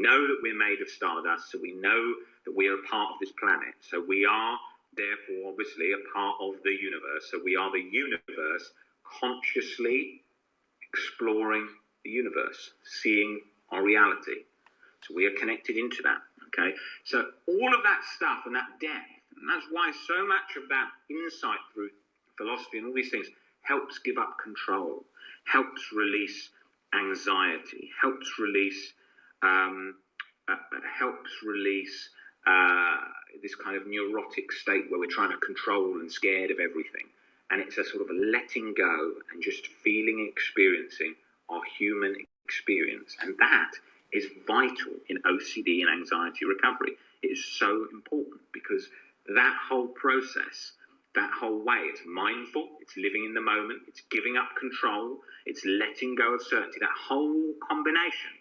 know that we're made of stardust, so we know that we are a part of this planet. So we are, therefore, obviously, a part of the universe. So we are the universe consciously exploring the universe, seeing our reality. So we are connected into that, okay? So all of that stuff and that depth, and that's why so much of that insight through philosophy and all these things helps give up control, helps release anxiety, helps release this kind of neurotic state where we're trying to control and scared of everything. And it's a sort of a letting go and just feeling and experiencing our human experience. And that is vital in OCD and anxiety recovery. It is so important because that whole process, that whole way, it's mindful, it's living in the moment, it's giving up control, it's letting go of certainty. That whole combination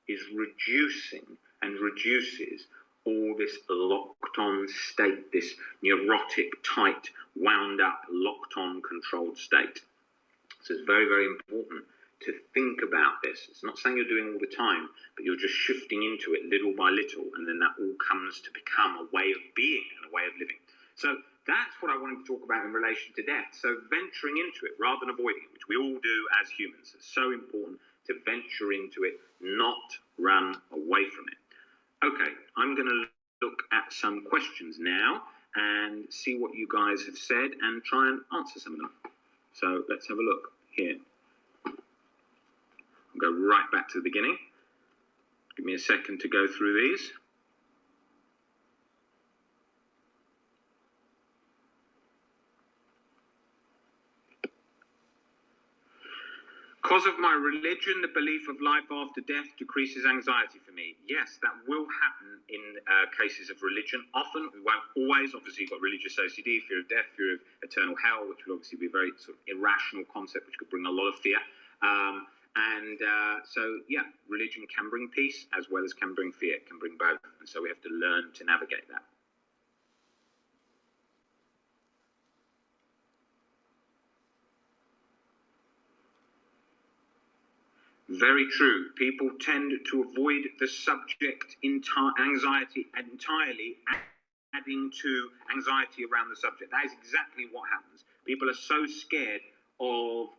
is reducing and reduces all this locked on state, this neurotic, tight, wound up, locked on, controlled state. So it's very, very important to think about this. It's not saying you're doing all the time, but you're just shifting into it little by little, and then that all comes to become a way of being and a way of living. So that's what I wanted to talk about in relation to death. So venturing into it rather than avoiding it, which we all do as humans. It's so important to venture into it, not run away from it. Okay, I'm going to look at some questions now and see what you guys have said and try and answer some of them. So let's have a look here. I'll go right back to the beginning. Give me a second to go through these. Because of my religion, the belief of life after death decreases anxiety for me. Yes, that will happen in cases of religion. Often, we won't always. Obviously, you've got religious OCD, fear of death, fear of eternal hell, which will obviously be a very sort of irrational concept, which could bring a lot of fear. So, yeah, religion can bring peace as well as can bring fear. It can bring both. And so we have to learn to navigate that. Very true. People tend to avoid the subject anxiety entirely, adding to anxiety around the subject. That is exactly what happens. People are so scared of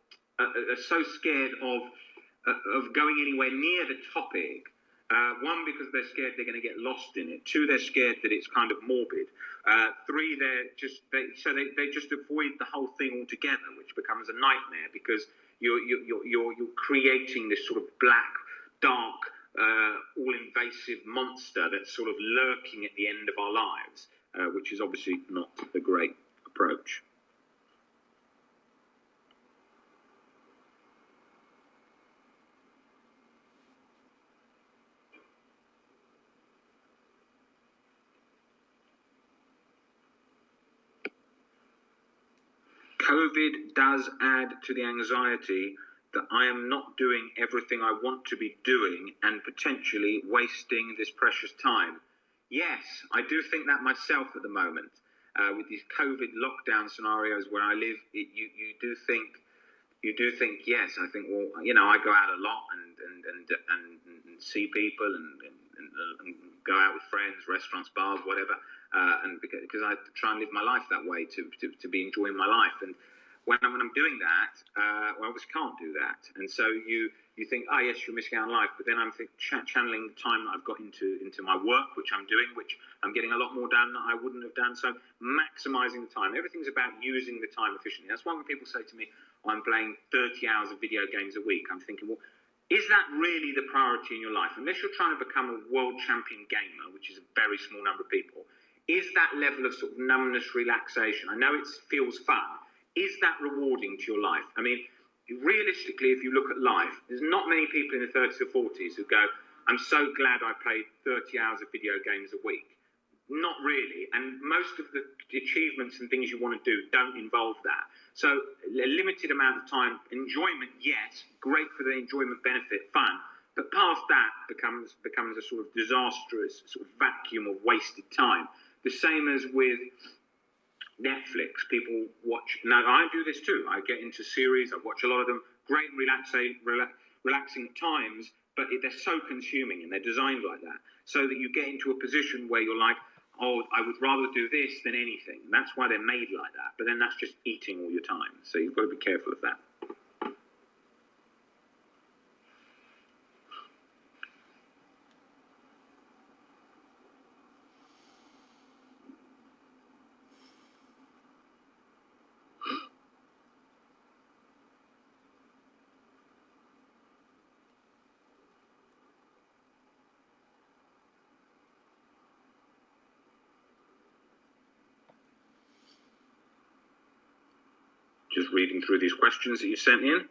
going anywhere near the topic. One, because they're scared they're going to get lost in it. Two, they're scared that it's kind of morbid. Three, they just avoid the whole thing altogether, which becomes a nightmare because you're creating this sort of black, dark, all-invasive monster that's sort of lurking at the end of our lives, which is obviously not a great approach. COVID does add to the anxiety that I am not doing everything I want to be doing and potentially wasting this precious time. Yes, I do think that myself at the moment. With these COVID lockdown scenarios where I live, you do think, yes, I think, well, I go out a lot and see people and go out with friends, restaurants, bars, whatever. And because I try and live my life that way to be enjoying my life. And when I'm doing that, I obviously can't do that. And so you think, oh yes, you're missing out on life. But then I'm channeling the time that I've got into my work, which I'm doing, which I'm getting a lot more done that I wouldn't have done. So maximizing the time. Everything's about using the time efficiently. That's why when people say to me, I'm playing 30 hours of video games a week, I'm thinking, well, is that really the priority in your life? Unless you're trying to become a world champion gamer, which is a very small number of people, is that level of sort of numbness, relaxation? I know it feels fun. Is that rewarding to your life? I mean, realistically, if you look at life, there's not many people in the 30s or 40s who go, I'm so glad I played 30 hours of video games a week. Not really. And most of the achievements and things you want to do don't involve that. So a limited amount of time, enjoyment, yes, great for the enjoyment, benefit, fun. But past that becomes a sort of disastrous sort of vacuum of wasted time. The same as with Netflix. People watch, now I do this too. I get into series, I watch a lot of them, great and relaxing at times, but they're so consuming and they're designed like that, so that you get into a position where you're like, oh, I would rather do this than anything. And that's why they're made like that. But then that's just eating all your time. So you've got to be careful of that. Just reading through these questions that you sent in.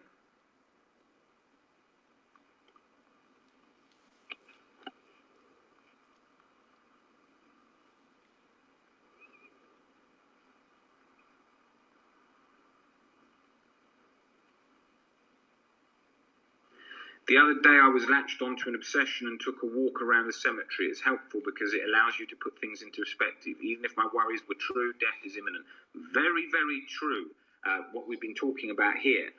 The other day I was latched onto an obsession and took a walk around the cemetery. It's helpful because it allows you to put things into perspective. Even if my worries were true, death is imminent. Very, very true. What we've been talking about here.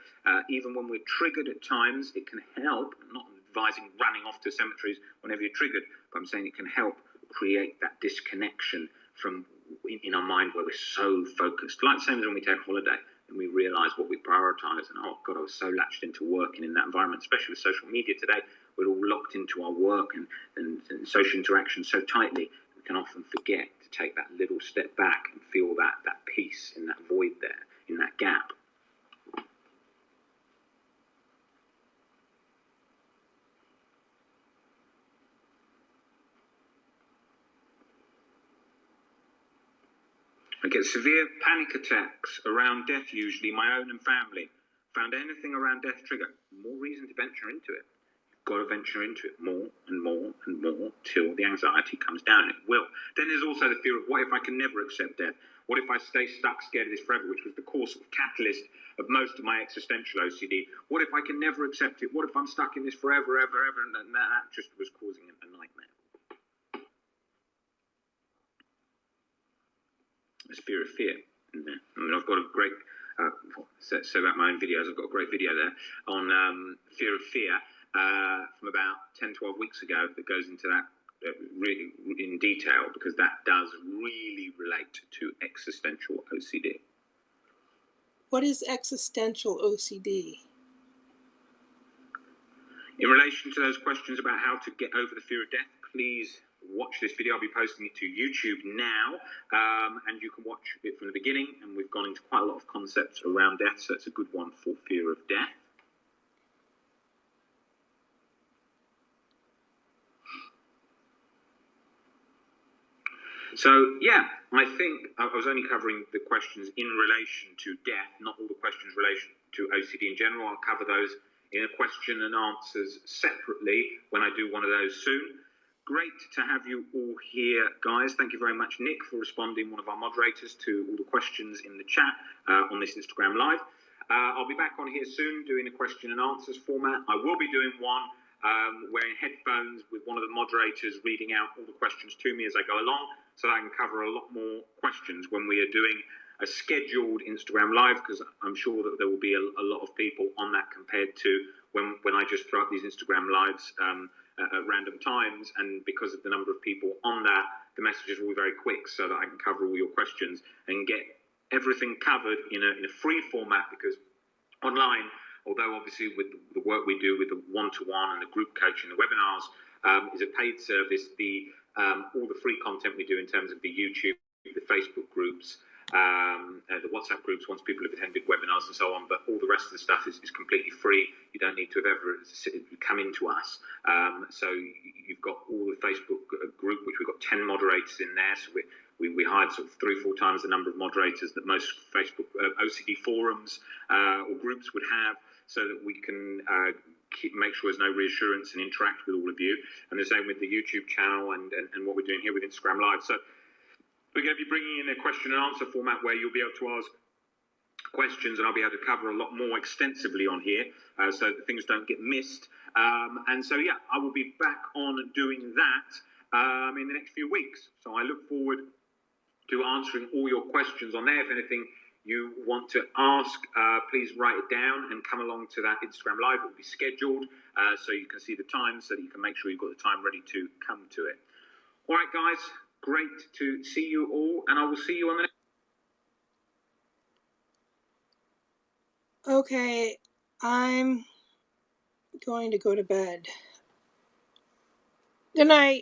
Even when we're triggered at times, it can help. I'm not advising running off to cemeteries whenever you're triggered, but I'm saying it can help create that disconnection from in our mind where we're so focused. Like the same as when we take a holiday and we realise what we prioritise. And oh God, I was so latched into working in that environment, especially with social media today. We're all locked into our work and social interaction so tightly, we can often forget to take that little step back and feel that peace in that void there, in that gap. I get severe panic attacks around death, usually my own and family. Found anything around death trigger, more reason to venture into it. You've got to venture into it more and more and more till the anxiety comes down. It will. Then there's also the fear of, what if I can never accept death? What if I stay stuck, scared of this forever, which was the core sort of catalyst of most of my existential OCD? What if I can never accept it? What if I'm stuck in this forever, ever, ever? And that just was causing a nightmare. There's fear of fear in there. I mean, I've got a great, so about my own videos, I've got a great video there on fear of fear from about 10, 12 weeks ago that goes into that really in detail, because that does really relate to existential OCD. What is existential OCD? In relation to those questions about how to get over the fear of death, please watch this video. I'll be posting it to YouTube now, and you can watch it from the beginning, and we've gone into quite a lot of concepts around death, so it's a good one for fear of death. So, yeah, I think I was only covering the questions in relation to death, not all the questions in relation to OCD in general. I'll cover those in a question and answers separately when I do one of those soon. Great to have you all here, guys. Thank you very much, Nick, for responding, one of our moderators, to all the questions in the chat on this Instagram Live. I'll be back on here soon doing a question and answers format. I will be doing one wearing headphones with one of the moderators reading out all the questions to me as I go along, so I can cover a lot more questions when we are doing a scheduled Instagram Live, because I'm sure that there will be a lot of people on that compared to when I just throw up these Instagram Lives at random times. And because of the number of people on that, the messages will be very quick, so that I can cover all your questions and get everything covered in a free format, because online, although obviously with the work we do with the one-to-one and the group coaching, the webinars is a paid service, all the free content we do in terms of the YouTube, the Facebook groups, the WhatsApp groups, once people have attended webinars and so on, but all the rest of the stuff is completely free. You don't need to have ever come into us. So you've got all the Facebook group, which we've got 10 moderators in there. So we hired sort of 3 or 4 times the number of moderators that most Facebook OCD forums or groups would have, so that we can make sure there's no reassurance and interact with all of you. And the same with the YouTube channel and what we're doing here with Instagram Live. So we're going to be bringing in a question and answer format where you'll be able to ask questions, and I'll be able to cover a lot more extensively on here, so that things don't get missed. And so, yeah, I will be back on doing that in the next few weeks. So I look forward to answering all your questions on there. If anything you want to ask, please write it down and come along to that Instagram Live. It will be scheduled so you can see the time, so that you can make sure you've got the time ready to come to it. All right, guys, great to see you all, and I will see you on the next. Okay, I'm going to go to bed. Good night.